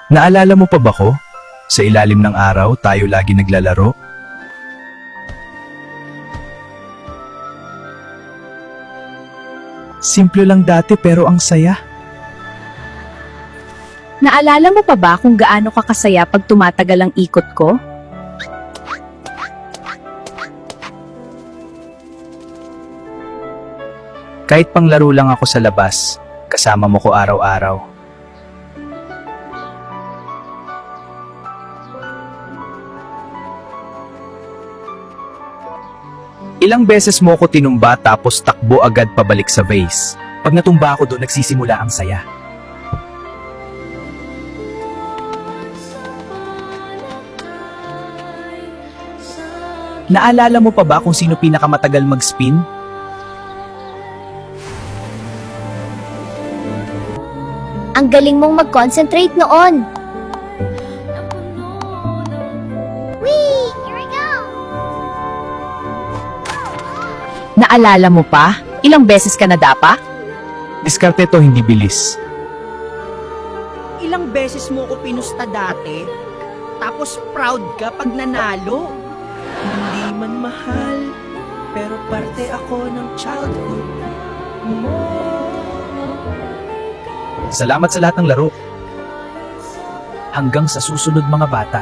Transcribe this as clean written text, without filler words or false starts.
Naalala mo pa ba ko? Sa ilalim ng araw, tayo lagi naglalaro. Simple lang dati pero ang saya. Naalala mo pa ba kung gaano ka kasaya pag tumatagal ang ikot ko? Kahit panglaro lang ako sa labas, kasama mo ko araw-araw. Ilang beses mo ko tinumba tapos takbo agad pabalik sa vase. Pag natumba ako doon, nagsisimula ang saya. Naalala mo pa ba kung sino pinakamatagal mag-spin? Ang galing mong mag-concentrate noon. Whee! Here we go! Naalala mo pa? Ilang beses ka nadapa? Diskarte to, hindi bilis. Ilang beses mo ko pinusta dati, tapos proud ka pag nanalo. Hindi man mahal, pero parte ako ng childhood mo. Salamat sa lahat ng laro. Hanggang sa susunod mga bata.